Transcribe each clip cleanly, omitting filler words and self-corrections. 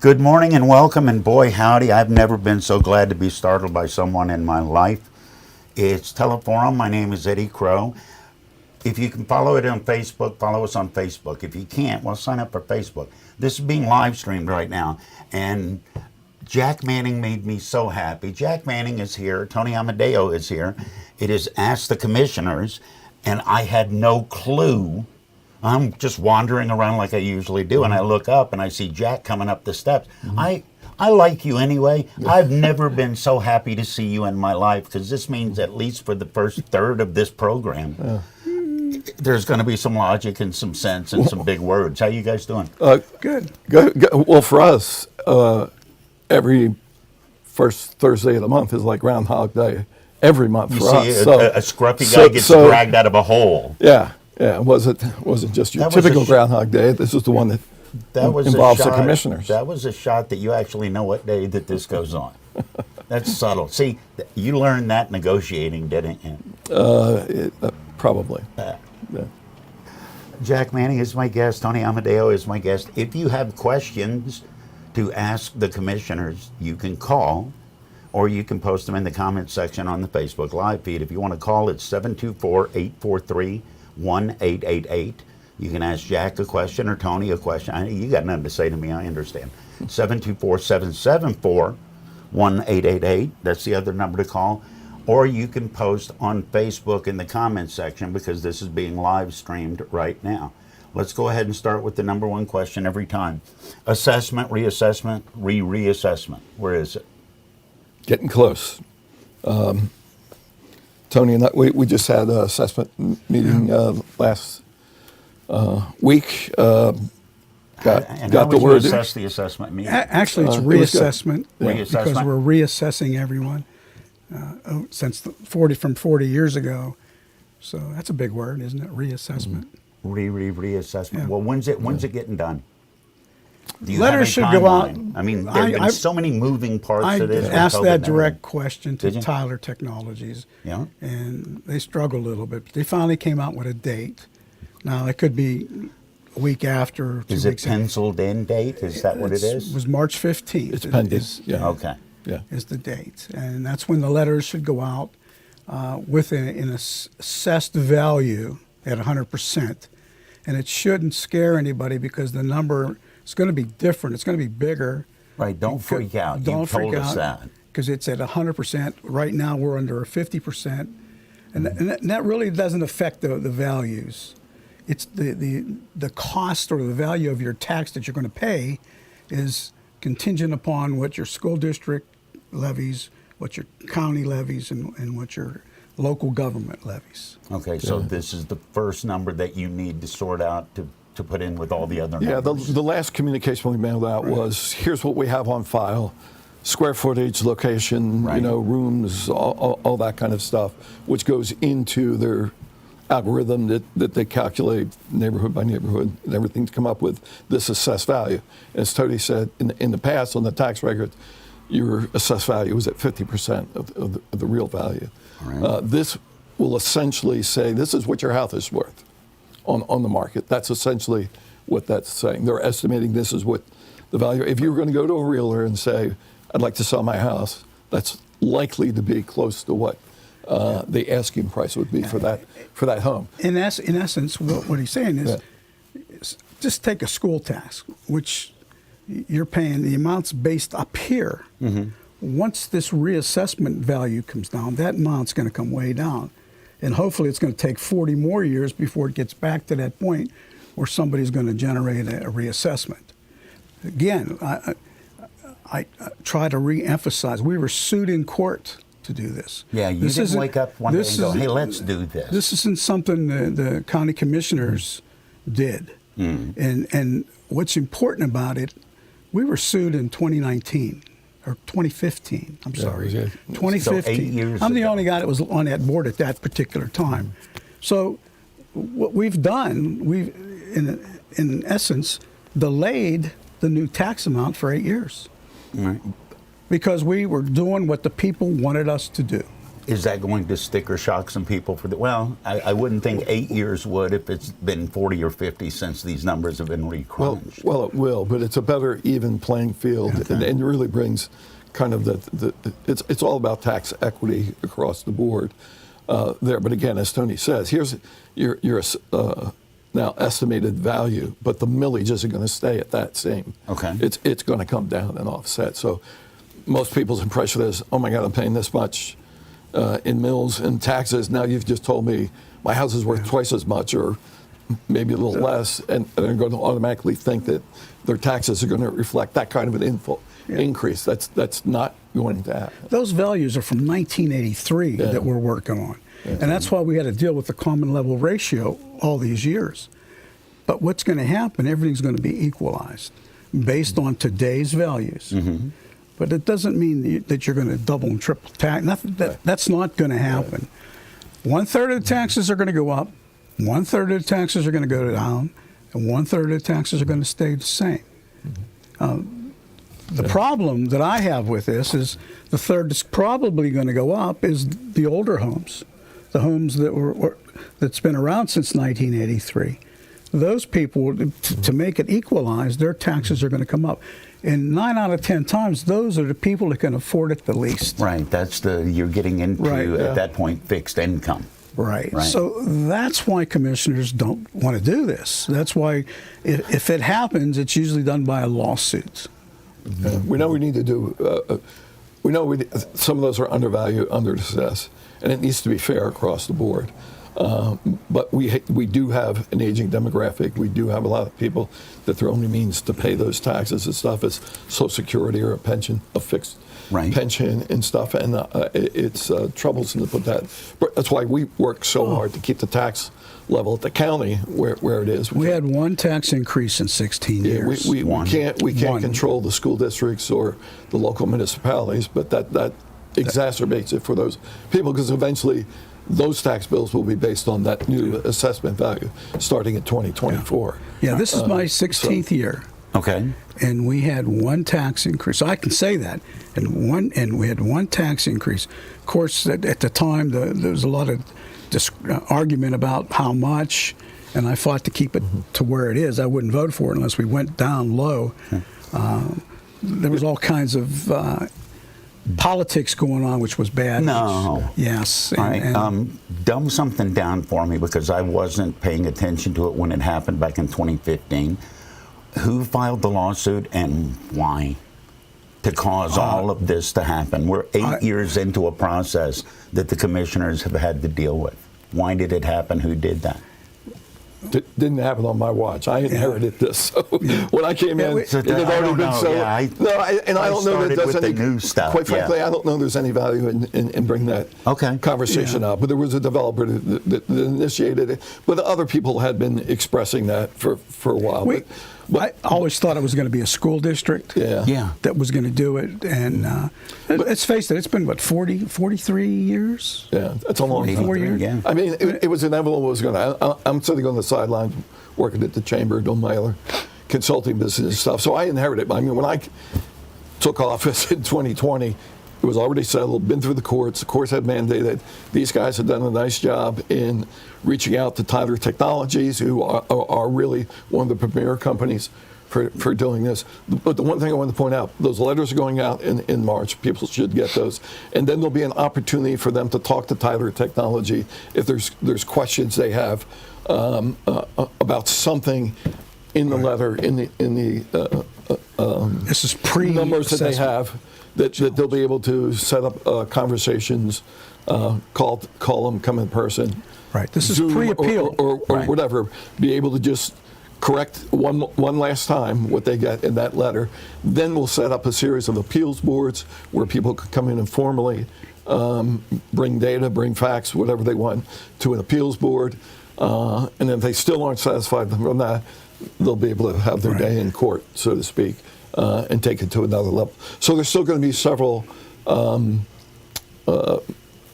Good morning and welcome, and boy howdy, I've never been so glad to be startled by someone in my life. It's Teleforum. My name is Eddie Crow. If you can follow it on Facebook, follow us on Facebook. If you can't, well, sign up for Facebook. This is being live streamed right now, and Jack Manning made me so happy. Jack Manning is here. Tony Amadio is here. It is Ask the Commissioners, and I had no clue. I'm just wandering around like I usually do, and I look up and I see Jack coming up the steps. I like you anyway. I've never been so happy to see you in my life, because this means, at least for the first third of this program, there's going to be some logic and some sense and some big words. How you guys doing? Good. Well, for us, every first Thursday of the month is like Groundhog Day. Every month for us. A scruffy guy gets dragged out of a hole. Yeah. It wasn't just your typical Groundhog Day. This is the one that involves the commissioners. That was a shot that you actually know what day that this goes on. That's subtle. See, you learned that negotiating, didn't you? Probably. Yeah. Jack Manning is my guest. Tony Amadio is my guest. If you have questions to ask the commissioners, you can call, or you can post them in the comment section on the Facebook live feed. If you want to call, it's 724-843-1888. You can ask Jack a question or Tony a question. You got nothing to say to me, I understand. 724-774-1888. That's the other number to call. Or you can post on Facebook in the comment section, because this is being live streamed right now. Let's go ahead and start with the number one question every time. Assessment, reassessment, reassessment. Where is it? Getting close. Tony and I, we just had an assessment meeting last week. Got the word. Assess the assessment meeting. Actually, it's reassessment, Reassessment? because we're reassessing everyone since 40 years ago. So that's a big word, isn't it? Reassessment. Reassessment. Yeah. Well, when's it getting done? Do you Letters should go out. I mean, there have been so many moving parts to this. I asked that direct question to Tyler Technologies, yeah, and they struggled a little bit. But they finally came out with a date. Now, it could be a week after. Is it penciled in date? Is that what it is? It was March 15th. It's pending. Yeah. Okay. Yeah. Is the date. And that's when the letters should go out with an assessed value at 100%. And it shouldn't scare anybody, because the number is going to be different. It's going to be bigger. Right. Don't freak out. Don't freak told us out, that. because it's at 100%. Right now we're under a 50%. And that really doesn't affect the values. It's the cost or the value of your tax that you're going to pay is contingent upon what your school district levies, what your county levies, and what your local government levies. Okay, so this is the first number that you need to sort out to put in with all the other numbers. The last communication we mailed out was, here's what we have on file: square footage, location, rooms, all that kind of stuff, which goes into their algorithm that they calculate neighborhood by neighborhood and everything to come up with this assessed value. As Tony said, in the past on the tax record, your assessed value was at 50% of the real value. Right. This will essentially say, this is what your house is worth on the market. That's essentially what that's saying. They're estimating this is what the value. If you were going to go to a realtor and say, I'd like to sell my house, that's likely to be close to what the asking price would be for that home. In essence, what he's saying is, just take a school tax, which you're paying the amounts based up here. Mm-hmm. Once this reassessment value comes down, that amount's going to come way down. And hopefully it's going to take 40 more years before it gets back to that point where somebody's going to generate a reassessment. Again, I try to re-emphasize, we were sued in court to do this. Yeah, you didn't wake up one day and go, hey, let's do this. This isn't something the county commissioners did. Mm. And what's important about it, we were sued in 2019. Or 2015, I'm sorry. 2015. So 8 years I'm the ago. only guy that was on that board at that particular time. So what we've done, we've, in essence, delayed the new tax amount for 8 years. Right. Because we were doing what the people wanted us to do. Is that going to sticker shock some people for the? Well, I wouldn't think 8 years would if it's been 40 or 50 since these numbers have been recrunched. Well, it will, but it's a better even playing field, and it really brings kind of it's all about tax equity across the board there. But again, as Tony says, here's your now estimated value, but the millage isn't going to stay at that same. Okay. It's going to come down and offset. So most people's impression is, oh my God, I'm paying this much in mills and taxes. Now you've just told me my house is worth twice as much, or maybe a little less, and they're going to automatically think that their taxes are going to reflect that kind of an increase. That's not going to happen. Those values are from 1983 that we're working on. And that's why we had to deal with the common level ratio all these years. But what's going to happen, everything's going to be equalized based on today's values. Mm-hmm. But it doesn't mean that you're going to double and triple tax. That's not going to happen. 1/3 of the taxes are going to go up, 1/3 of the taxes are going to go down, and 1/3 of the taxes are going to stay the same. The problem that I have with this is the third that's probably going to go up is the older homes, the homes that's been around since 1983. Those people, to make it equalized, their taxes are going to come up. And 9 out of 10 times, those are the people that can afford it the least. Right. That's you're getting into at that point fixed income. Right. So that's why commissioners don't want to do this. That's why if it happens, it's usually done by a lawsuit. We know we need to do. We know some of those are undervalued, underassessed, and it needs to be fair across the board. But we do have an aging demographic. We do have a lot of people that their only means to pay those taxes and stuff is Social Security or a pension, a fixed pension and stuff. And it's troublesome to put that. But that's why we work so hard to keep the tax level at the county where it is. We had one tax increase in 16 years. We can't control the school districts or the local municipalities, but that exacerbates it for those people, because eventually those tax bills will be based on that new assessment value starting in 2024. Yeah, this is my 16th year. Okay. And we had one tax increase. So I can say that. And we had one tax increase. Of course, at the time, there was a lot of argument about how much, and I fought to keep it to where it is. I wouldn't vote for it unless we went down low. There was all kinds of politics going on, which was bad. No. Yes. All right. Dumb something down for me, because I wasn't paying attention to it when it happened back in 2015. Who filed the lawsuit and why to cause all of this to happen? We're 8 years into a process that the commissioners have had to deal with. Why did it happen? Who did that? It didn't happen on my watch. I inherited this. So when I came in, it had already been so. I don't know that there's any new stuff. Quite frankly, I don't know there's any value in bringing that conversation up. But there was a developer that initiated it. But other people had been expressing that for a while. I always thought it was going to be a school district that was going to do it. And let's face it, it's been, 43 years? Yeah, that's a long time. 4 years? Yeah. I mean, it was inevitable it was going to. I'm sitting on the sidelines working at the chamber, doing my other consulting business and stuff. So I inherited it. I mean, when I took office in 2020, it was already settled, been through the courts. The courts had mandated. These guys had done a nice job in reaching out to Tyler Technologies, who are really one of the premier companies for doing this. But the one thing I want to point out, those letters are going out in March. People should get those. And then there'll be an opportunity for them to talk to Tyler Technology if there's questions they have about something in the letter, in the this is numbers that they have, that they'll be able to set up conversations, call them, come in person. Right. This is Zoom pre-appeal. or whatever. Be able to just correct one last time what they get in that letter. Then we'll set up a series of appeals boards where people could come in and formally bring data, bring facts, whatever they want, to an appeals board. And then if they still aren't satisfied from that, they'll be able to have their day in court, so to speak, and take it to another level. So there's still going to be several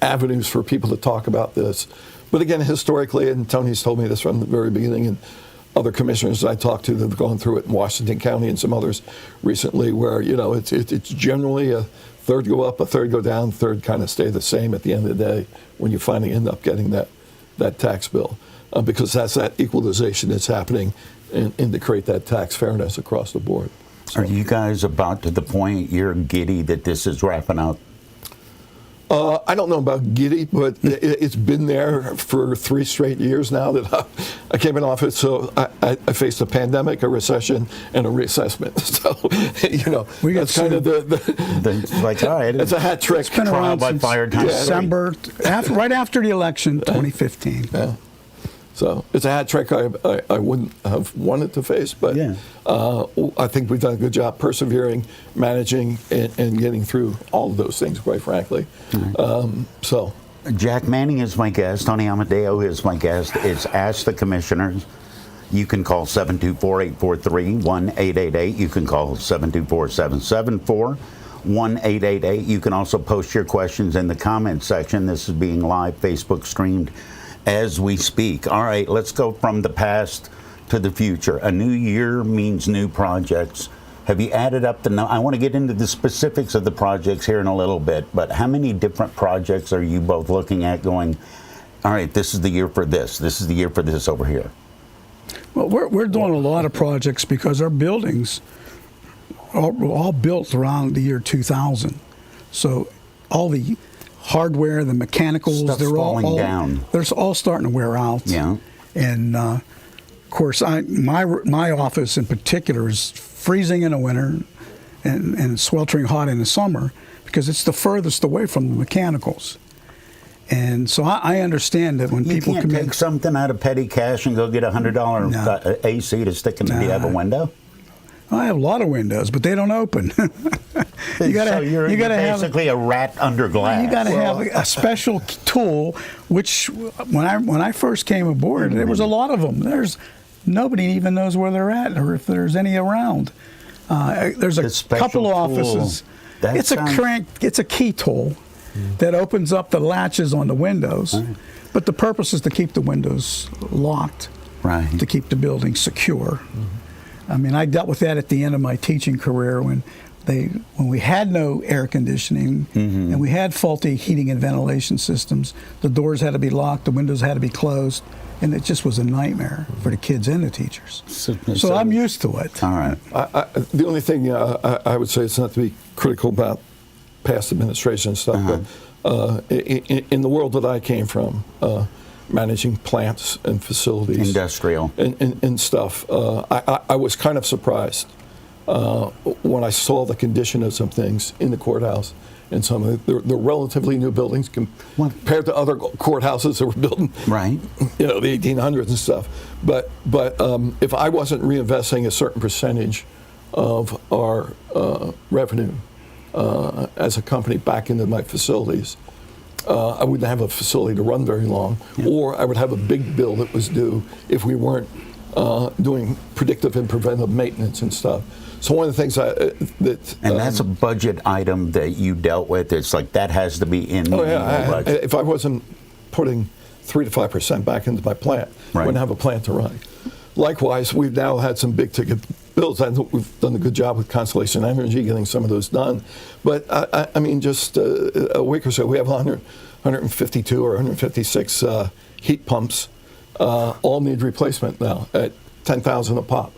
avenues for people to talk about this. But again, historically, and Tony's told me this from the very beginning, and other commissioners I talked to that have gone through it in Washington County and some others recently, where it's generally a third go up, a third go down, third kind of stay the same at the end of the day when you finally end up getting that tax bill, because that's that equalization that's happening and to create that tax fairness across the board. So, Are you guys about to the point you're giddy that this is wrapping up? I don't know about giddy, but it's been there for 3 straight years now that I came in office. So I faced a pandemic, a recession, and a reassessment. So, that's kind of It's like, all right, it's a hat trick. It's been trial around by since fire time. December, right after the election, 2015. Yeah. So it's a hat trick I wouldn't have wanted to face, but Yeah. I think we've done a good job persevering, managing, and getting through all of those things, quite frankly. So Jack Manning is my guest. Tony Amadio is my guest. It's Ask the Commissioners. You can call 724-843-1888. You can call 724-774-1888. You can also post your questions in the comment section. This is being live Facebook streamed as we speak. All right, let's go from the past to the future. A new year means new projects. Have you added up I want to get into the specifics of the projects here in a little bit, but how many different projects are you both looking at going, all right, this is the year for this. This is the year for this over here? Well, we're doing a lot of projects because our buildings are all built around the year 2000. So all the hardware, the mechanicals, Stuff's they're falling down. They're all starting to wear out. Yeah. And of course, my office in particular is freezing in the winter and sweltering hot in the summer because it's the furthest away from the mechanicals. And so I understand that when people can't come take in, something out of petty cash and go get a $100 No. AC to stick in. Do you have a window? I have a lot of windows, but they don't open. you gotta, so you're have basically a rat under glass. You got to have a special tool. Which when I first came aboard, there was a lot of them. Nobody even knows where they're at or if there's any around. There's a couple of offices. It's a key tool that opens up the latches on the windows, but the purpose is to keep the windows locked, right? To keep the building secure. I mean, I dealt with that at the end of my teaching career when we had no air conditioning and we had faulty heating and ventilation systems. The doors had to be locked, the windows had to be closed, and it just was a nightmare for the kids and the teachers. So I'm used to it. All right. The only thing I would say is not to be critical about past administration and stuff, but in the world that I came from, managing plants and facilities, industrial, and stuff, I was kind of surprised when I saw the condition of some things in the courthouse. And some of the relatively new buildings compared to other courthouses that were built in, the 1800s and stuff. But if I wasn't reinvesting a certain percentage of our revenue as a company back into my facilities, I wouldn't have a facility to run very long, or I would have a big bill that was due if we weren't doing predictive and preventive maintenance and stuff. So one of the things that's a budget item that you dealt with. It's like that has to be in the budget. If I wasn't putting 3 to 5% back into my plant, I wouldn't have a plant to run. Likewise, we've now had some big ticket bills. I think we've done a good job with Constellation Energy getting some of those done. But I mean, just a week or so, we have 152 or 156 heat pumps. All need replacement now at $10,000 a pop.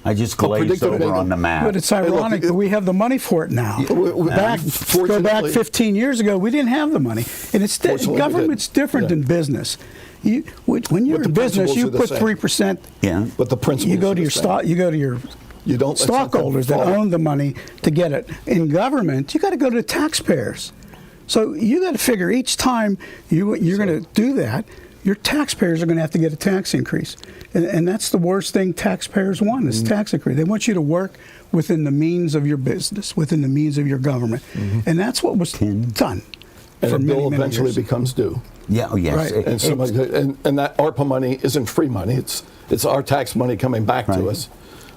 I just glazed over on the map. But it's ironic that we have the money for it now. Go back 15 years ago, we didn't have the money. And it's government's different than business. When you're in business, you put 3%. Yeah. But the principles you go to your stock. You go to your stockholders that own the money to get it. In government, you got to go to the taxpayers. So you got to figure each time you're going to do that, your taxpayers are going to have to get a tax increase. And that's the worst thing taxpayers want is tax increase. They want you to work within the means of your business, within the means of your government. And that's what was done. And a bill eventually becomes due. Yeah, oh yes. Right. And that ARPA money isn't free money. It's our tax money coming back to us.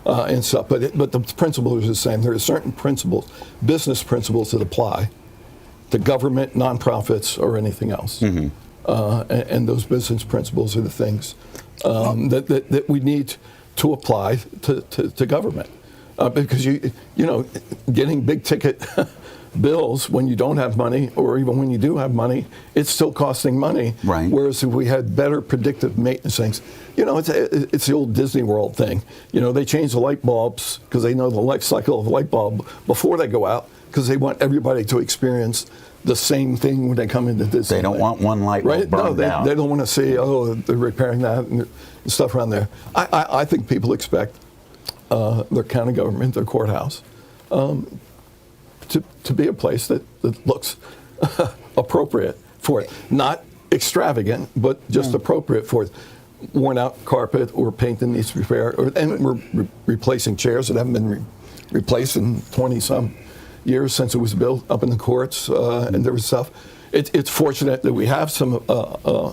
And stuff. But the principle is the same. There are certain principles, business principles that apply to government, nonprofits, or anything else. And those business principles are the things that we need to apply to government. because you know, getting big ticket bills when you don't have money, or even when you do have money, it's still costing money. Right. Whereas if we had better predictive maintenance things, you know, it's the old Disney World thing. You know, they change the light bulbs because they know the life cycle of the light bulb before they go out, because they want everybody to experience the same thing when they come into Disney. They don't want one light bulb burned out. They don't want to see, oh, they're repairing that and stuff around there. I think people expect their county government, their courthouse, to be a place that looks appropriate for it. Not extravagant, but just appropriate for it. Worn out carpet or paint that needs repair, and we're replacing chairs that haven't been replaced in 20-some years since it was built up in the courts, and there was stuff. It's fortunate that we have some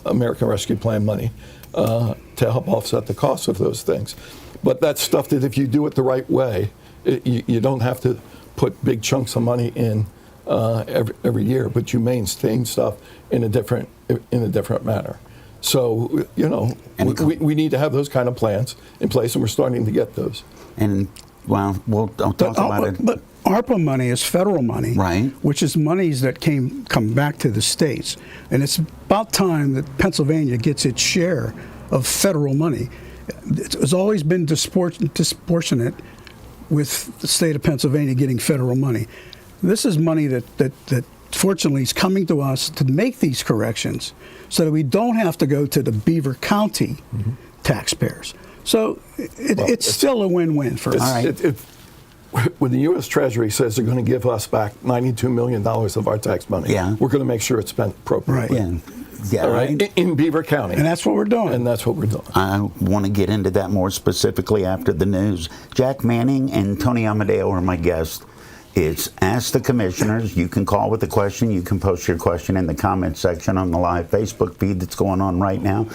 American Rescue Plan money to help offset the cost of those things. But that's stuff that if you do it the right way, you don't have to put big chunks of money in every year, but you maintain stuff in a different manner. So, you know, we need to have those kind of plans in place, and we're starting to get those. And, well, we'll talk about it. But ARPA money is federal money, right? Which is monies that come back to the states. And it's about time that Pennsylvania gets its share of federal money. It's always been disproportionate with the state of Pennsylvania getting federal money. This is money that fortunately is coming to us to make these corrections so that we don't have to go to the Beaver County taxpayers. So it's still a win-win for us. When the U.S. Treasury says they're going to give us back $92 million of our tax money, we're going to make sure it's spent appropriately. Right. Yeah, right. In Beaver County. And that's what we're doing. I want to get into that more specifically after the news. Jack Manning and Tony Amadio are my guests. It's Ask the Commissioners. You can call with a question. You can post your question in the comment section on the live Facebook feed that's going on right now.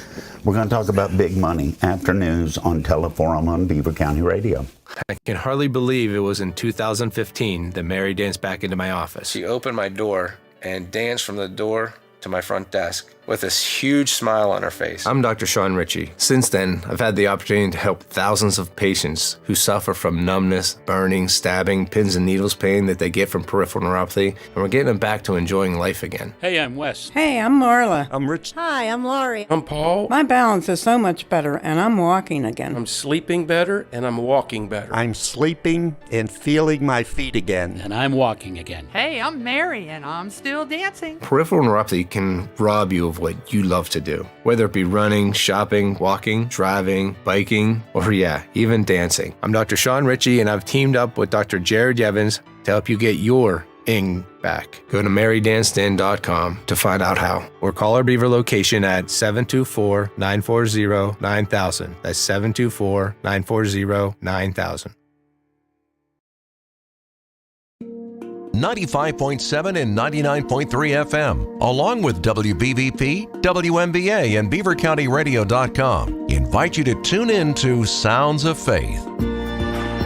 We're going to talk about big money after news on Teleforum on Beaver County Radio. I can hardly believe it was in 2015 that Mary danced back into my office. She opened my door and danced from the door to my front desk with this huge smile on her face. I'm Dr. Sean Ritchie. Since then, I've had the opportunity to help thousands of patients who suffer from numbness, burning, stabbing, pins and needles pain that they get from peripheral neuropathy, and we're getting them back to enjoying life again. Hey, I'm Wes. Hey, I'm Marla. I'm Rich. Hi, I'm Laurie. I'm Paul. My balance is so much better, and I'm walking again. I'm sleeping better, and I'm walking better. I'm sleeping and feeling my feet again. And I'm walking again. Hey, I'm Mary, and I'm still dancing. Peripheral neuropathy can rob you of what you love to do, whether it be running, shopping, walking, driving, biking, or even dancing. I'm Dr. Sean Ritchie, and I've teamed up with Dr. Jared Evans to help you get your ing back. Go to marydanceden.com to find out how, or call our Beaver location at 724-940-9000. That's 724-940-9000. 95.7 and 99.3 FM, along with WBVP, WMBA, and BeaverCountyRadio.com, invite you to tune in to Sounds of Faith.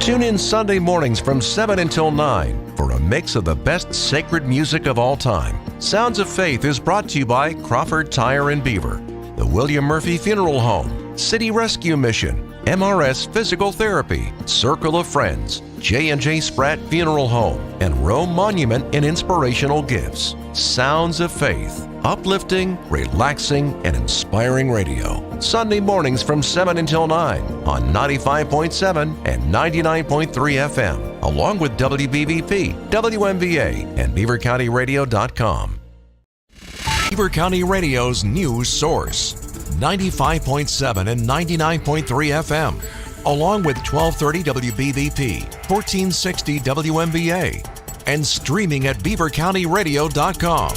Tune in Sunday mornings from 7 until 9 for a mix of the best sacred music of all time. Sounds of Faith is brought to you by Crawford Tire and Beaver, the William Murphy Funeral Home, City Rescue Mission, MRS Physical Therapy, Circle of Friends, J&J Spratt Funeral Home, and Rome Monument and Inspirational Gifts. Sounds of Faith, uplifting, relaxing, and inspiring radio. Sunday mornings from 7 until 9 on 95.7 and 99.3 FM, along with WBVP, WMBA, and BeaverCountyRadio.com. Beaver County Radio's news source. 95.7 and 99.3 FM, along with 1230 WBVP, 1460 WMBA, and streaming at BeaverCountyRadio.com.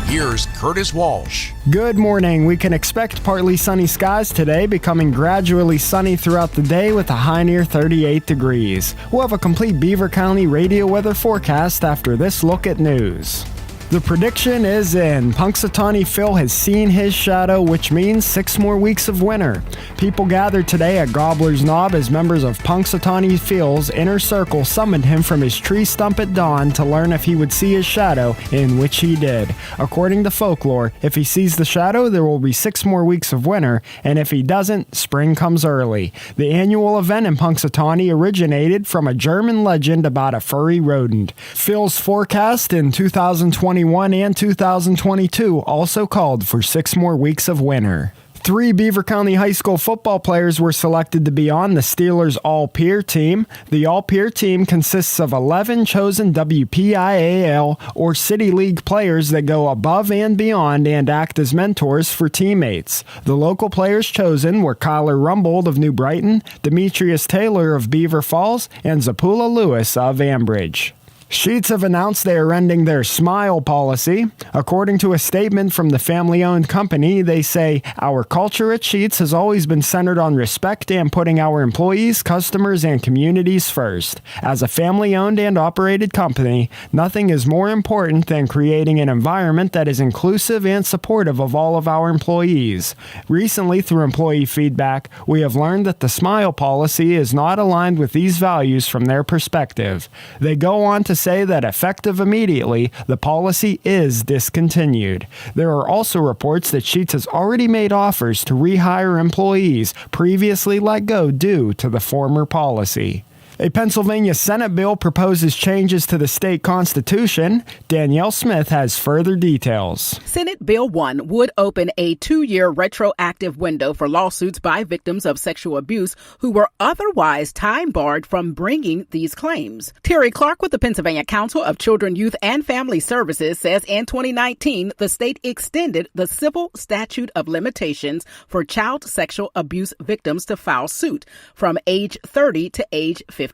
Here's Curtis Walsh. Good morning. We can expect partly sunny skies today, becoming gradually sunny throughout the day with a high near 38 degrees. We'll have a complete Beaver County radio weather forecast after this look at news. The prediction is in. Punxsutawney Phil has seen his shadow, which means 6 more weeks of winter. People gathered today at Gobbler's Knob as members of Punxsutawney Phil's inner circle summoned him from his tree stump at dawn to learn if he would see his shadow, in which he did. According to folklore, if he sees the shadow, there will be 6 more weeks of winter, and if he doesn't, spring comes early. The annual event in Punxsutawney originated from a German legend about a furry rodent. Phil's forecast in 2021 and 2022 also called for 6 more weeks of winter. 3 Beaver County High School football players were selected to be on the Steelers All-Peer team. The All-Peer team consists of 11 chosen WPIAL or City League players that go above and beyond and act as mentors for teammates. The local players chosen were Kyler Rumbold of New Brighton, Demetrius Taylor of Beaver Falls, and Zapula Lewis of Ambridge. Sheetz have announced they are ending their smile policy. According to a statement from the family-owned company, they say, "Our culture at Sheetz has always been centered on respect and putting our employees, customers, and communities first. As a family-owned and operated company, nothing is more important than creating an environment that is inclusive and supportive of all of our employees. Recently, through employee feedback, we have learned that the smile policy is not aligned with these values from their perspective." They go on to say that effective immediately, the policy is discontinued. There are also reports that Sheetz has already made offers to rehire employees previously let go due to the former policy. A Pennsylvania Senate bill proposes changes to the state constitution. Danielle Smith has further details. Senate Bill 1 would open a 2-year retroactive window for lawsuits by victims of sexual abuse who were otherwise time-barred from bringing these claims. Terry Clark with the Pennsylvania Council of Children, Youth, and Family Services says in 2019, the state extended the civil statute of limitations for child sexual abuse victims to file suit from age 30 to age 55.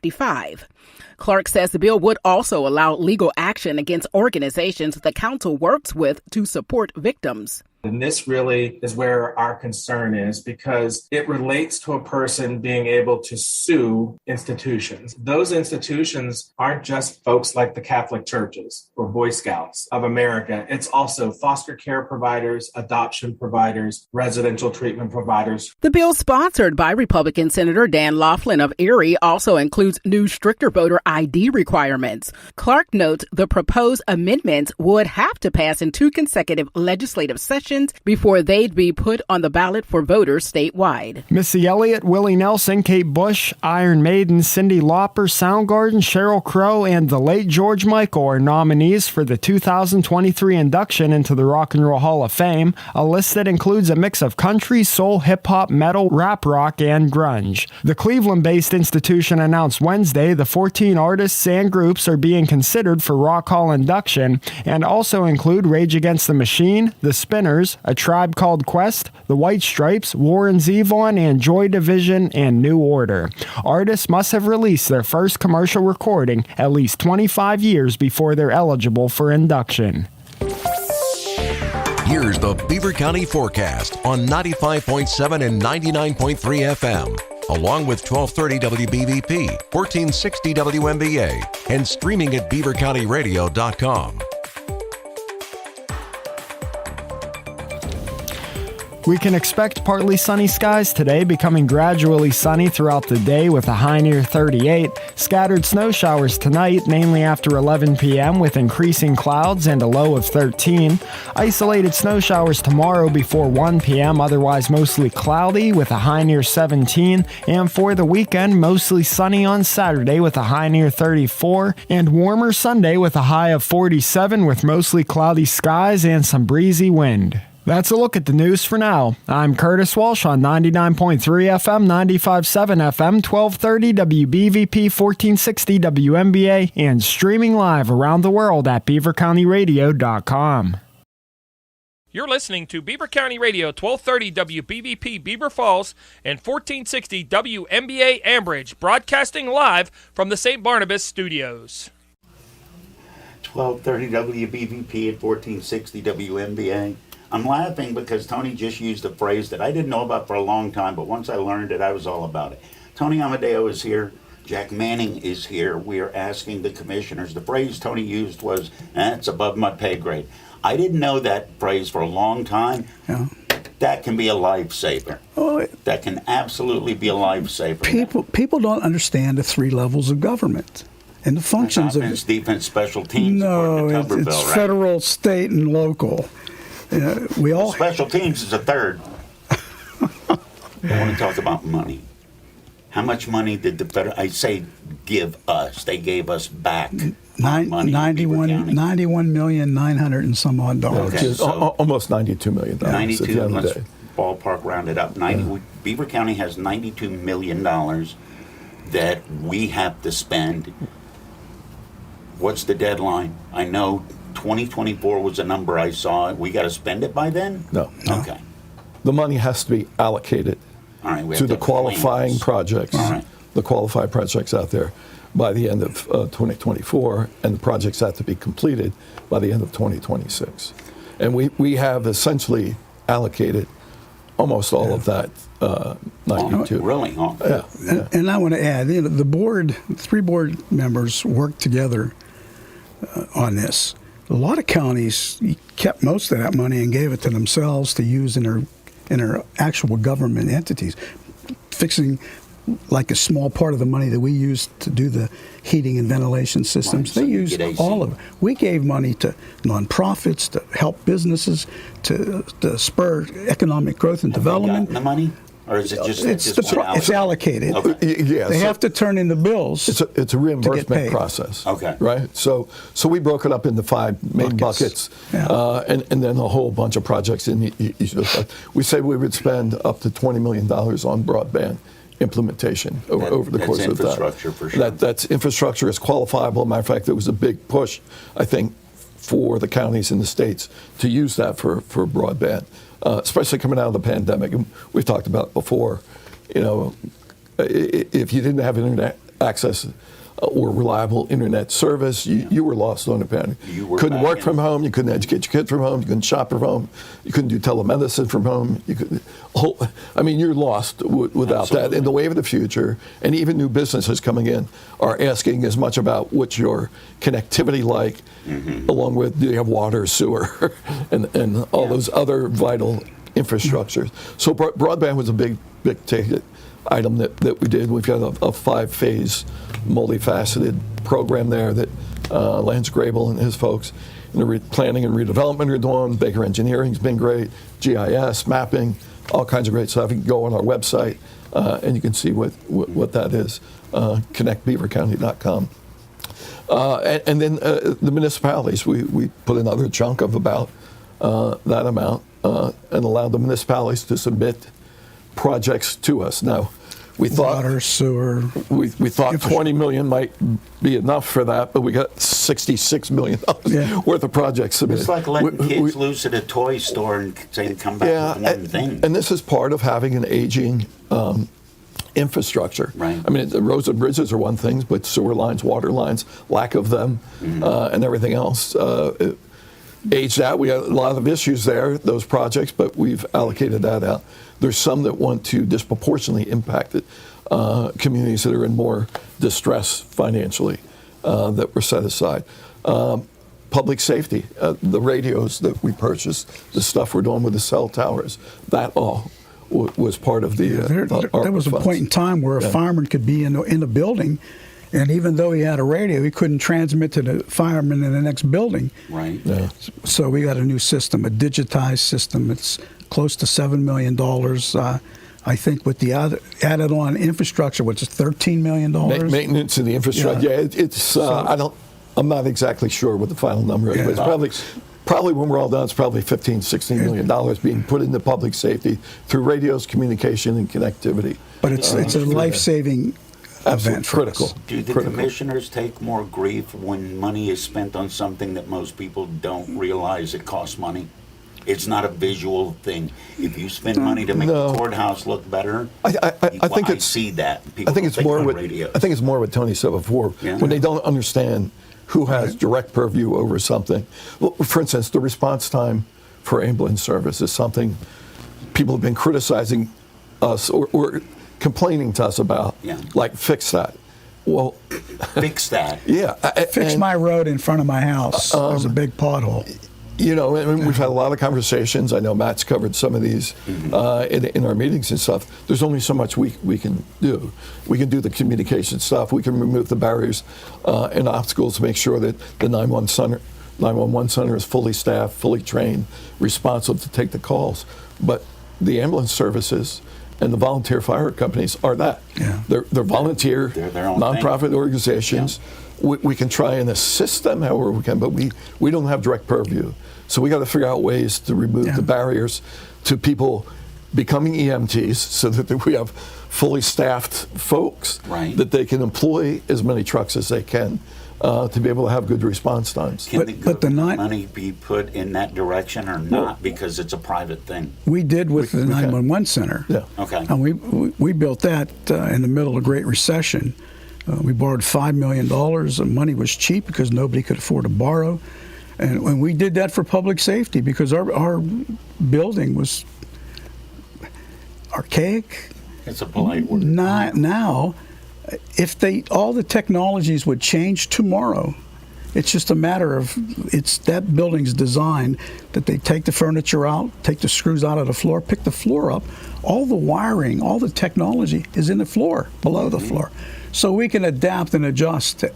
Clark says the bill would also allow legal action against organizations the council works with to support victims. And this really is where our concern is, because it relates to a person being able to sue institutions. Those institutions aren't just folks like the Catholic churches or Boy Scouts of America. It's also foster care providers, adoption providers, residential treatment providers. The bill sponsored by Republican Senator Dan Laughlin of Erie also includes new stricter voter ID requirements. Clark notes the proposed amendments would have to pass in 2 consecutive legislative sessions before they'd be put on the ballot for voters statewide. Missy Elliott, Willie Nelson, Kate Bush, Iron Maiden, Cyndi Lauper, Soundgarden, Sheryl Crow, and the late George Michael are nominees for the 2023 induction into the Rock and Roll Hall of Fame, a list that includes a mix of country, soul, hip-hop, metal, rap rock, and grunge. The Cleveland-based institution announced Wednesday the 14 artists and groups are being considered for Rock Hall induction and also include Rage Against the Machine, The Spinners, A Tribe Called Quest, The White Stripes, Warren Zevon, and Joy Division, and New Order. Artists must have released their first commercial recording at least 25 years before they're eligible for induction. Here's the Beaver County forecast on 95.7 and 99.3 FM, along with 1230 WBVP, 1460 WMBA, and streaming at beavercountyradio.com. We can expect partly sunny skies today, becoming gradually sunny throughout the day with a high near 38. Scattered snow showers tonight, mainly after 11 p.m. with increasing clouds and a low of 13. Isolated snow showers tomorrow before 1 p.m., otherwise mostly cloudy with a high near 17. And for the weekend, mostly sunny on Saturday with a high near 34. And warmer Sunday with a high of 47 with mostly cloudy skies and some breezy wind. That's a look at the news for now. I'm Curtis Walsh on 99.3 FM, 95.7 FM, 1230 WBVP, 1460 WMBA, and streaming live around the world at beavercountyradio.com. You're listening to Beaver County Radio, 1230 WBVP Beaver Falls and 1460 WMBA Ambridge, broadcasting live from the St. Barnabas Studios. 1230 WBVP at 1460 WMBA. I'm laughing because Tony just used a phrase that I didn't know about for a long time, but once I learned it, I was all about it. Tony Amadio is here Jack Manning is here. We are asking the commissioners. The phrase Tony used was, "It's above my pay grade." I didn't know that phrase for a long time. Yeah. That can be a lifesaver. Oh, that can absolutely be a lifesaver. People don't understand the 3 levels of government and the functions offense, of defense, special teams. No, according to it's Tuberville, right? federal, state, and local. We all special teams is a third. I want to talk about money. How much money did the federal? I say give us. They gave us back. Money 91 million 900 and some odd dollars. Okay, so almost $92 million. 92. At the Let's day. ballpark round it up. Beaver County has $92 million that we have to spend. What's the deadline? I know 2024 was a number I saw. We got to spend it by then? No. Okay. The money has to be allocated to the qualifying projects, the qualified projects out there by the end of 2024, and the projects have to be completed by the end of 2026. And we have essentially allocated almost all of that 92. Really? Yeah. And I want to add, the board, 3 board members worked together on this. A lot of counties kept most of that money and gave it to themselves to use in their actual government entities, fixing like a small part of the money that we use to do the heating and ventilation systems. They used all of it. We gave money to nonprofits, to help businesses, to spur economic growth and development. The money? Or is it just it's allocated. Okay. They have to turn in the bills. It's a reimbursement process. Okay. Right. So we broke it up into 5 main buckets, and then a whole bunch of projects in each of those. We said we would spend up to $20 million on broadband implementation over the course of that. That's infrastructure for sure. That's infrastructure. Is qualifiable. Matter of fact, there was a big push, I think, for the counties and the states to use that for broadband, especially coming out of the pandemic. And we've talked about before, if you didn't have internet access or reliable internet service, you were lost on the pandemic. You couldn't work from home. You couldn't educate your kids from home. You couldn't shop from home. You couldn't do telemedicine from home. You're lost without that. In the wave of the future, and even new businesses coming in are asking as much about what's your connectivity like, along with do you have water, sewer, and all those other vital infrastructures. So broadband was a big ticket item that we did. We've got a 5-phase, multifaceted program there that Lance Grable and his folks in the planning and redevelopment are doing. Baker Engineering's been great. GIS, mapping, all kinds of great stuff. You can go on our website and you can see what that is. ConnectBeaverCounty.com. And then the municipalities, we put another chunk of about that amount and allowed the municipalities to submit projects to us. Now, we thought water, sewer. We thought $20 million might be enough for that, but we got $66 million worth of projects submitted. It's like letting kids loose at a toy store and saying, "Come back with one thing." And this is part of having an aging infrastructure. Right. I mean, the roads and bridges are one thing, but sewer lines, water lines, lack of them, and everything else. Aged out. We had a lot of issues there, those projects, but we've allocated that out. There's some that want to disproportionately impact communities that are in more distress financially that were set aside. Public safety, the radios that we purchased, the stuff we're doing with the cell towers, that all was part of the there was a point in time where a fireman could be in a building, and even though he had a radio, he couldn't transmit to the fireman in the next building. Right. Yeah. So we got a new system, a digitized system. It's close to $7 million. I think with the added on infrastructure, which is $13 million. Maintenance of the infrastructure. Yeah, it's. I'm not exactly sure what the final number is, but it's probably when we're all done, it's probably $15-16 million being put into public safety through radios, communication, and connectivity. But it's a life-saving event. Critical. Do the commissioners take more grief when money is spent on something that most people don't realize it costs money? It's not a visual thing. If you spend money to make the courthouse look better, I see that. I think it's more what Tony said before. Yeah. When they don't understand who has direct purview over something. Well, for instance, the response time for ambulance service is something people have been criticizing us or complaining to us about. Yeah. Like, fix that. Well, fix that. Yeah. Fix my road in front of my house. There's a big pothole. You know, and we've had a lot of conversations. I know Matt's covered some of these in our meetings and stuff. There's only so much we can do. We can do the communication stuff. We can remove the barriers and obstacles to make sure that the 911 center is fully staffed, fully trained, responsive to take the calls. But the ambulance services and the volunteer fire companies are that. Yeah. They're volunteer, They're their own nonprofit thing. organizations. Yeah. We can try and assist them however we can, but we don't have direct purview. So we got to figure out ways to remove the barriers to people becoming EMTs so that we have fully staffed folks that they can employ as many trucks as they can to be able to have good response times. Can the money be put in that direction or not because it's a private thing? We did with the 911 center. Yeah. Okay. And we built that in the middle of the Great Recession. We borrowed $5 million. The money was cheap because nobody could afford to borrow. And we did that for public safety because our building was archaic. It's a polite word. Now, if all the technologies would change tomorrow, it's just a matter of that building's designed that they take the furniture out, take the screws out of the floor, pick the floor up. All the wiring, all the technology is in the floor, below the floor. So we can adapt and adjust to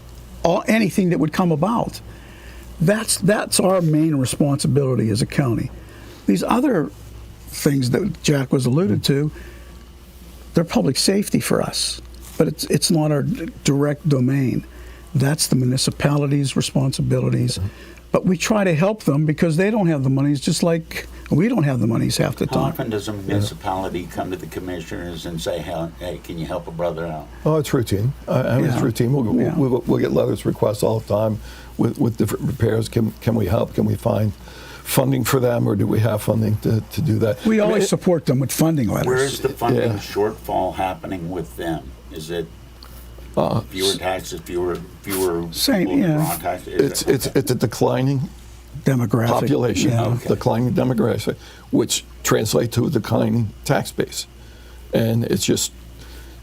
anything that would come about. That's our main responsibility as a county. These other things that Jack was alluded to, they're public safety for us, but it's not our direct domain. That's the municipalities' responsibilities. But we try to help them because they don't have the monies, just like we don't have the monies half the time. How often does a municipality come to the commissioners and say, hey, can you help a brother out? Oh, it's routine. It's routine. We'll get letters, requests all the time with different repairs. Can we help? Can we find funding for them, or do we have funding to do that? We always support them with funding letters. Where is the funding shortfall happening with them? Is it fewer taxes, fewer Same, people draw taxes? It's a declining demographic population, declining demographic, which translates to a declining tax base, and it's just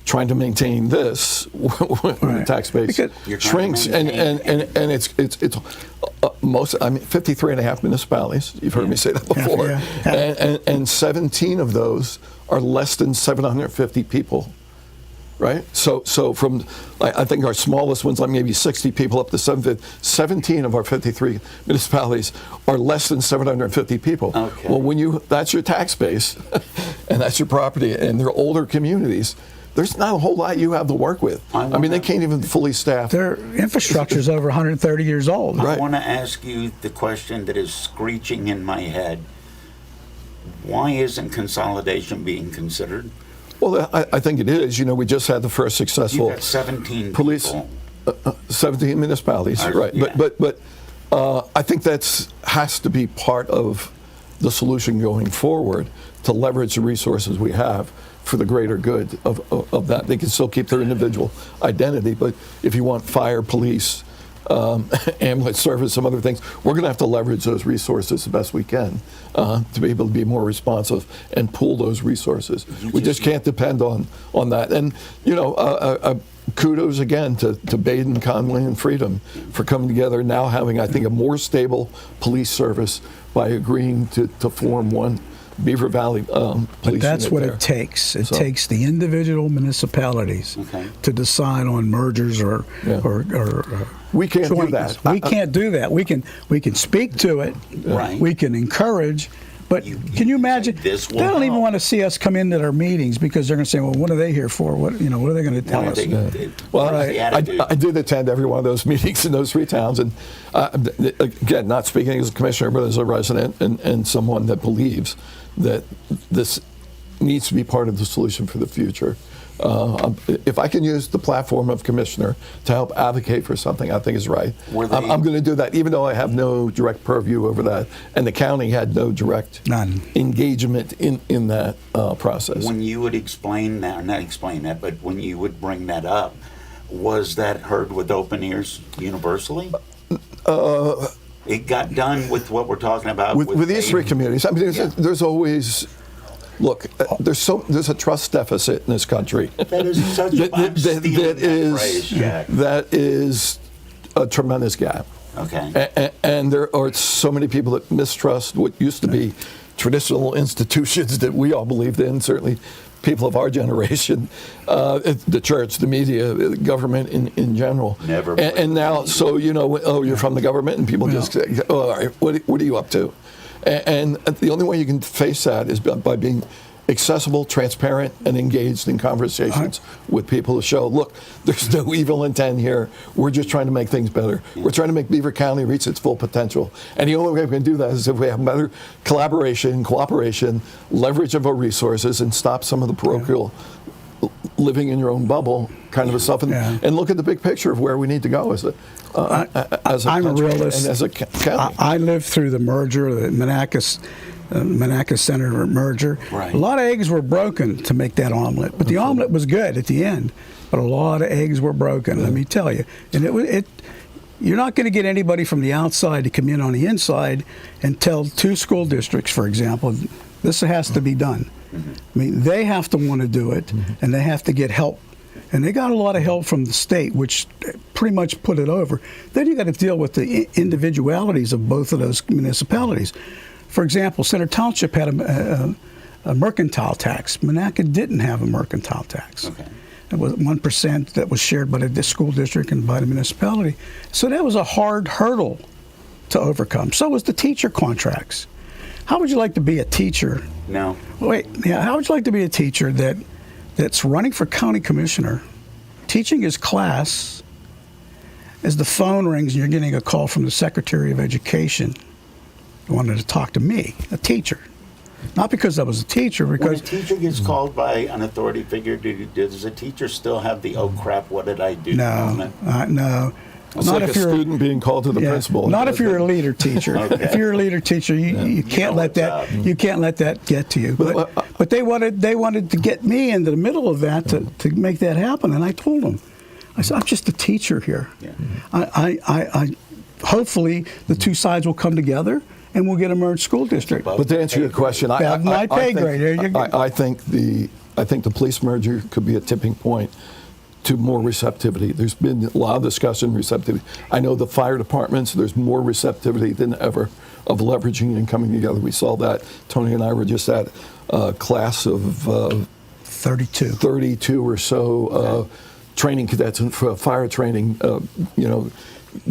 trying to maintain this when the tax base shrinks, and it's most. 53.5 municipalities. You've heard me say that before, and 17 of those are less than 750 people. Right, so from I think our smallest ones, like maybe 60 people, up to 17 of our 53 municipalities are less than 750 people. Okay. Well, that's your tax base, and that's your property, and they're older communities. There's not a whole lot you have to work with. They can't even fully staff. Their infrastructure is over 130 years old. I want to ask you the question that is screeching in my head. Why isn't consolidation being considered? Well, I think it is. We just had the first successful You got 17 police, 17 municipalities, right? Yeah. But I think has to be part of the solution going forward to leverage the resources we have for the greater good of that. They can still keep their individual identity, but if you want fire, police, ambulance service, some other things, we're going to have to leverage those resources the best we can to be able to be more responsive and pool those resources. We just can't depend on that. And kudos again to Baden, Conley, and Freedom for coming together now, having I think a more stable police service by agreeing to form one Beaver Valley police. But that's unit what there. it takes. It takes the individual municipalities to decide on mergers or we can't do joints. that. We can't do that. We can speak to it. Right. We can encourage. But can you imagine? They don't even want to see us come into their meetings because they're going to say, "Well, what are they here for? What are they going to tell us?" I did attend every one of those meetings in those three towns, and again, not speaking as a commissioner, but as a resident and someone that believes that this needs to be part of the solution for the future. If I can use the platform of commissioner to help advocate for something I think is right, I'm going to do that, even though I have no direct purview over that, and the county had no direct engagement in that process. When you would but when you would bring that up, was that heard with open ears universally? It got done with what we're talking about with these three communities. There's always Look, there's a trust deficit in this country. That is such a that is a tremendous gap. Okay. And there are so many people that mistrust what used to be traditional institutions that we all believed in, certainly people of our generation, the church, the media, the government in general. Never. And now, so, you're from the government, and people just say, all right, what are you up to? And the only way you can face that is by being accessible, transparent, and engaged in conversations with people to show, look, there's no evil intent here. We're just trying to make things better. We're trying to make Beaver County reach its full potential. And the only way we can do that is if we have better collaboration, cooperation, leverage of our resources, and stop some of the parochial living in your own bubble kind of a stuff, and look at the big picture of where we need to go as a I'm a realist. And as a county. I lived through the merger, the Monaca Senator merger. Right. A lot of eggs were broken to make that omelet, but the omelet was good at the end. But a lot of eggs were broken, let me tell you. And you're not going to get anybody from the outside to come in on the inside and tell two school districts, for example, this has to be done. I mean, they have to want to do it, and they have to get help. And they got a lot of help from the state, which pretty much put it over. Then you got to deal with the individualities of both of those municipalities. For example, Center Township had a mercantile tax. Monaca didn't have a mercantile tax. Okay. It was 1% that was shared by the school district and by the municipality. So that was a hard hurdle to overcome. So was the teacher contracts. How would you like to be a teacher? No. How would you like to be a teacher that's running for county commissioner, teaching his class, as the phone rings and you're getting a call from the Secretary of Education who wanted to talk to me, a teacher? Not because I was a teacher, because... When a teacher gets called by an authority figure, does a teacher still have the, oh crap, what did I do? No. It's Not like if a you're student being called to the principal. Not if you're a leader teacher. Okay. If you're a leader teacher, you can't let that get to you. But they wanted to get me into the middle of that to make that happen, and I told them, I said, I'm just a teacher here. Yeah. I hopefully the two sides will come together and we'll get a merged school district. But to answer your question, I think the police merger could be a tipping point to more receptivity. There's been a lot of discussion, receptivity. I know the fire departments, there's more receptivity than ever of leveraging and coming together. We saw that. Tony and I were just at a class of 32 or so training cadets for fire training,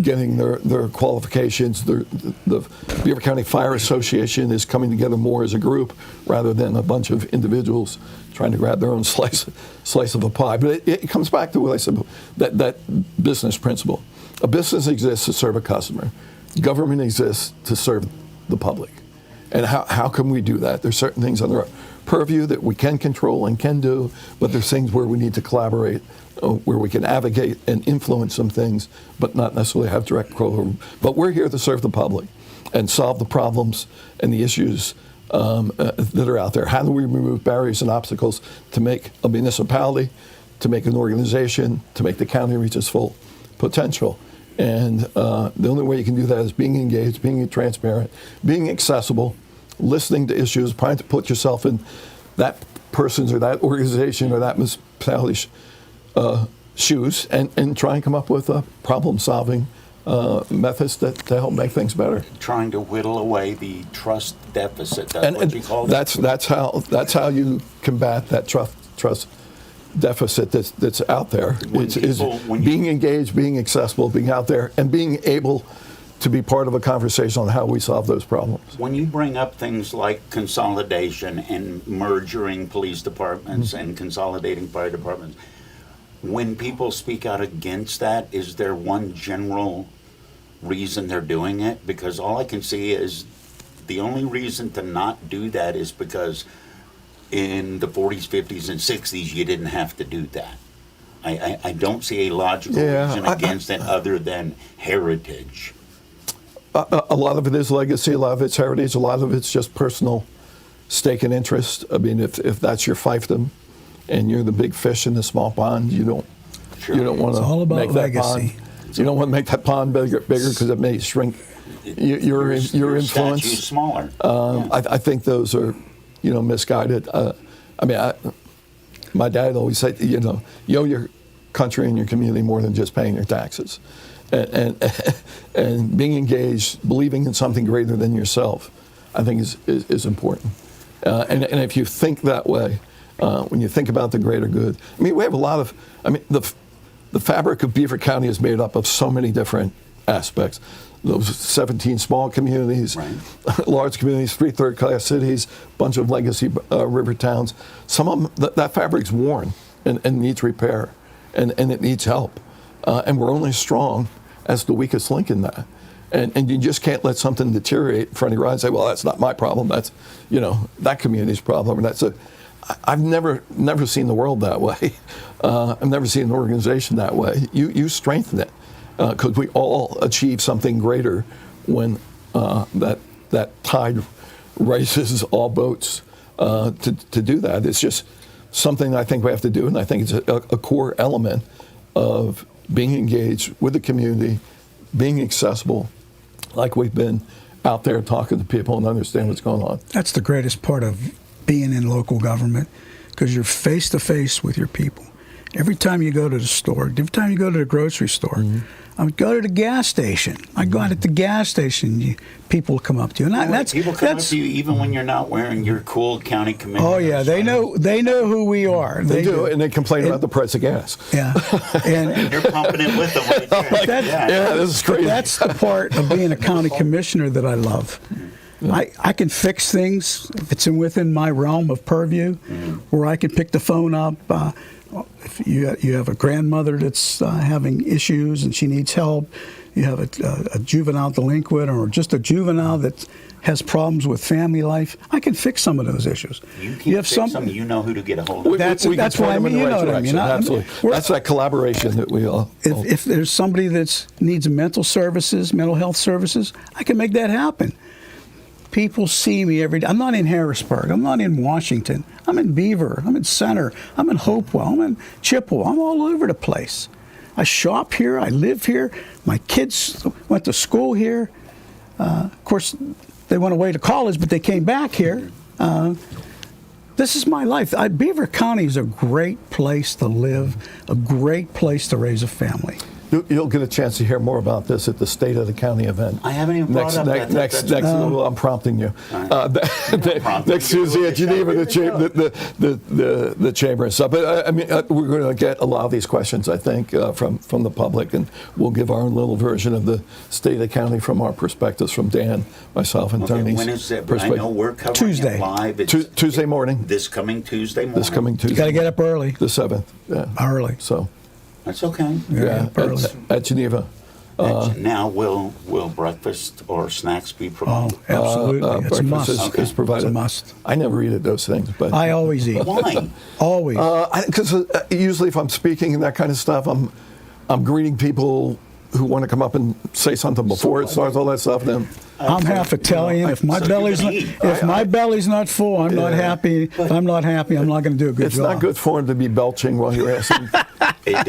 getting their qualifications. The Beaver County Fire Association is coming together more as a group rather than a bunch of individuals trying to grab their own slice of a pie. But it comes back to what I said, that business principle. A business exists to serve a customer. Government exists to serve the public. And how can we do that? There's certain things under our purview that we can control and can do, but there's things where we need to collaborate, where we can advocate and influence some things, but not necessarily have direct control. But we're here to serve the public and solve the problems and the issues that are out there. How do we remove barriers and obstacles to make a municipality, to make an organization, to make the county reach its full potential? And the only way you can do that is being engaged, being transparent, being accessible, listening to issues, trying to put yourself in that person's or that organization or that municipality's shoes, and try and come up with problem-solving methods to help make things better. Trying to whittle away the trust deficit. That's what you call it. That's how you combat that trust deficit that's out there. Is being engaged, being accessible, being out there, and being able to be part of a conversation on how we solve those problems. When you bring up things like consolidation and merging police departments and consolidating fire departments, when people speak out against that, is there one general reason they're doing it? Because all I can see is the only reason to not do that is because in the 40s, 50s, and 60s, you didn't have to do that. I don't see a logical reason against it other than heritage. A lot of it is legacy, a lot of it's heritage, a lot of it's just personal stake and interest. I mean, if that's your fiefdom and you're the big fish in the small pond, you don't want to make that pond. You don't want to make that pond bigger because it may shrink your influence. Smaller. I think those are, misguided. My dad always said, you owe your country and your community more than just paying your taxes. And being engaged, believing in something greater than yourself, I think is important. And if you think that way, when you think about the greater good, we have a lot of, the fabric of Beaver County is made up of so many different aspects. Those 17 small communities, right. Large communities, 3 third-class cities, bunch of legacy river towns. Some of them, that fabric's worn and needs repair, and it needs help. And we're only strong as the weakest link in that. And you just can't let something deteriorate in front of your eyes and say, well, that's not my problem. That's, that community's problem. And I've never seen the world that way. I've never seen an organization that way. You strengthen it because we all achieve something greater when that tide raises all boats to do that. It's just something I think we have to do, and I think it's a core element of being engaged with the community, being accessible, like we've been out there talking to people and understand what's going on. That's the greatest part of being in local government, because you're face to face with your people. Every time you go to the store, every time you go to the grocery store, I would go to the gas station. I go out at the gas station, people come up to you. And people come up to you even when you're not wearing your cool county commissioner. Oh yeah, they know who we are. They do, and they complain about the price of gas. Yeah, and you're pumping it with them right there. Yeah, this is crazy. That's the part of being a county commissioner that I love. I can fix things if it's within my realm of purview, where I can pick the phone up. If you have a grandmother that's having issues and she needs help, you have a juvenile delinquent or just a juvenile that has problems with family life, I can fix some of those issues. You have some, you know who to get a hold of. That's what I mean. You know what I mean. Absolutely. That's that collaboration that we all. If there's somebody that needs mental health services, I can make that happen. People see me every day. I'm not in Harrisburg. I'm not in Washington. I'm in Beaver. I'm in Center. I'm in Hopewell. I'm in Chippewa. I'm all over the place. I shop here. I live here. My kids went to school here. Of course, they went away to college, but they came back here. This is my life. Beaver County is a great place to live, a great place to raise a family. You'll get a chance to hear more about this at the State of the County event. I haven't even brought up that. Next, I'm prompting you. Next Tuesday at Geneva, the chamber and stuff. But we're going to get a lot of these questions, I think, from the public, and we'll give our own little version of the State of the County from our perspectives, from Dan, myself, and Tony's. When is it? I know we're covering Tuesday. It live. Tuesday morning. This coming Tuesday morning. This coming Tuesday. You got to get up early. The 7th. Yeah. Early. So. That's okay. Yeah, at Geneva. Now, will breakfast or snacks be provided? Oh, absolutely. It's a must. Is provided. It's a must. I never eat at those things, but I always eat. Why? Always. Because usually, if I'm speaking and that kind of stuff, I'm greeting people who want to come up and say something before it starts, all that stuff. Then I'm half Italian. If my belly's not full, I'm not happy. If I'm not happy, I'm not going to do a good job. It's not good form to be belching while you're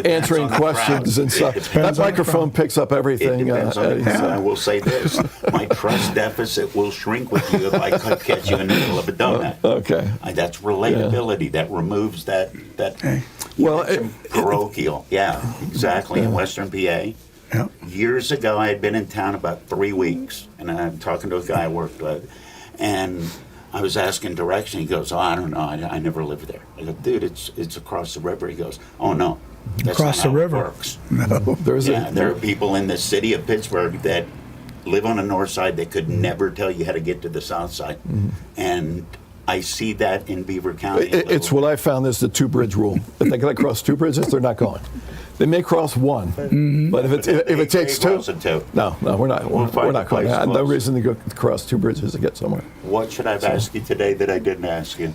answering questions and stuff. That microphone picks up everything. It depends on the crowd. I will say this: my trust deficit will shrink with you if I could catch you in the middle of a donut. Okay. That's relatability. That removes that. Parochial. Yeah, exactly. In Western PA. Yep. Years ago, I had been in town about 3 weeks, and I'm talking to a guy I worked with, and I was asking direction. He goes, "Oh, I don't know. I never lived there." I go, "Dude, it's across the river." He goes, "Oh no, that's across not the how river. It works." No, there are people in the city of Pittsburgh that live on the north side that could never tell you how to get to the south side, and I see that in Beaver County. It's what I found is the 2-bridge rule. If they got to cross 2 bridges, they're not going. They may cross 1, but if it takes 2, no, we're not going. No reason to go cross 2 bridges to get somewhere. What should I have asked you today that I didn't ask you?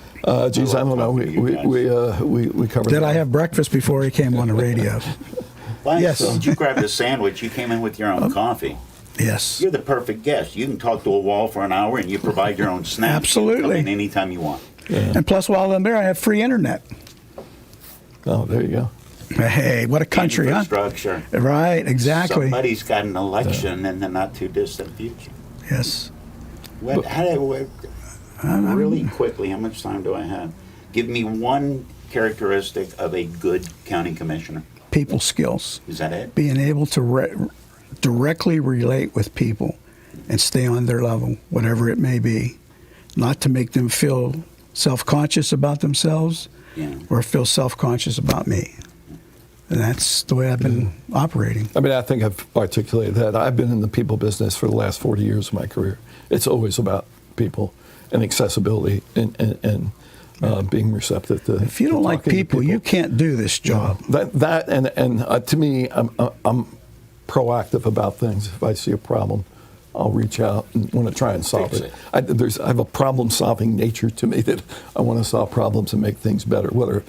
Geez, I don't know. We covered. Did I have breakfast before he came on the radio? Yes. Did you grab the sandwich? You came in with your own coffee. Yes. You're the perfect guest. You can talk to a wall for an hour, and you provide your own snacks. Absolutely. You can come in anytime you want. Yeah. And plus, while I'm there, I have free internet. Oh, there you go. Hey, what a country, Infrastructure. Huh? Right, exactly. Somebody's got an election in the not too distant future. Yes. Really quickly, how much time do I have? Give me one characteristic of a good county commissioner. People skills. Is that it? Being able to directly relate with people and stay on their level, whatever it may be. Not to make them feel self-conscious about themselves or feel self-conscious about me. And that's the way I've been operating. I mean, I think I've articulated that. I've been in the people business for the last 40 years of my career. It's always about people and accessibility and being receptive to. If you don't like people, you can't do this job. To me, I'm proactive about things. If I see a problem, I'll reach out and want to try and solve it. I have a problem-solving nature to me that I want to solve problems and make things better. Whether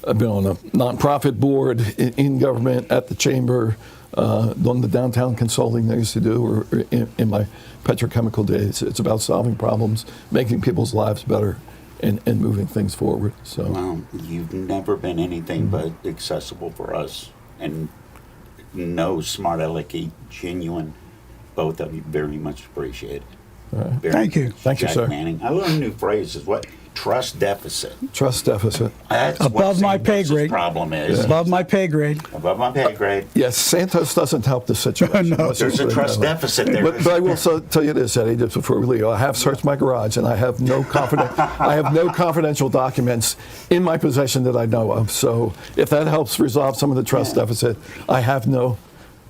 I've been on a nonprofit board, in government, at the chamber, on the downtown consulting I used to do, or in my petrochemical days. It's about solving problems, making people's lives better, and moving things forward. So, well, you've never been anything but accessible for us, and no smart alecky, genuine. Both of you very much appreciated. Thank you. Thank you, Jack sir. Manning. I learned a new phrase. Is what? Trust deficit. Trust deficit. That's above what my pay grade. Problem is above my pay grade. Above my pay grade. Yes, Santos doesn't help the situation. No, there's a trust deficit there. But I will tell you this, Eddie, just before we leave. I have searched my garage, and I have no confidential documents in my possession that I know of. So if that helps resolve some of the trust deficit, I have no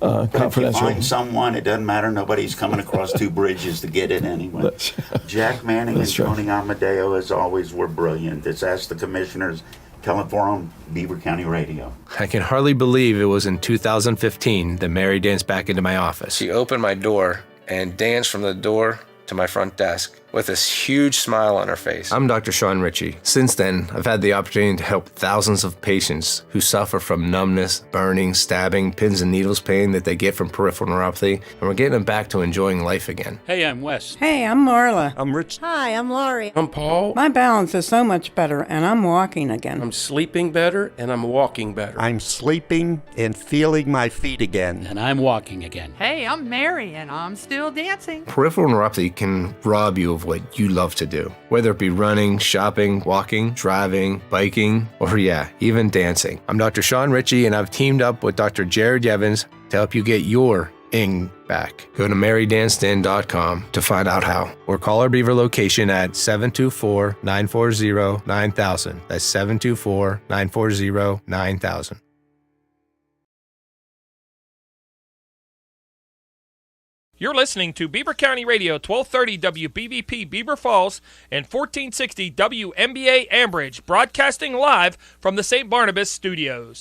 confidential. If you find someone, it doesn't matter. Nobody's coming across two bridges to get it anyway. Jack Manning and Tony Amadio, as always, were brilliant. It's Ask the Commissioners, Teleforum, Beaver County Radio. I can hardly believe it was in 2015 that Mary danced back into my office. She opened my door and danced from the door to my front desk with this huge smile on her face. I'm Dr. Sean Ritchie. Since then, I've had the opportunity to help thousands of patients who suffer from numbness, burning, stabbing, pins and needles pain that they get from peripheral neuropathy, and we're getting them back to enjoying life again. Hey, I'm Wes. Hey, I'm Marla. I'm Rich. Hi, I'm Laurie. I'm Paul. My balance is so much better, and I'm walking again. I'm sleeping better, and I'm walking better. I'm sleeping and feeling my feet again. And I'm walking again. Hey, I'm Mary, and I'm still dancing. Peripheral neuropathy can rob you of what you love to do, whether it be running, shopping, walking, driving, biking, or even dancing. I'm Dr. Sean Ritchie, and I've teamed up with Dr. Jared Evans to help you get your ing back. Go to marydanceden.com to find out how, or call our Beaver location at 724-940-9000. That's 724-940-9000. You're listening to Beaver County Radio, 1230 WBVP Beaver Falls and 1460 WMBA Ambridge, broadcasting live from the St. Barnabas studios.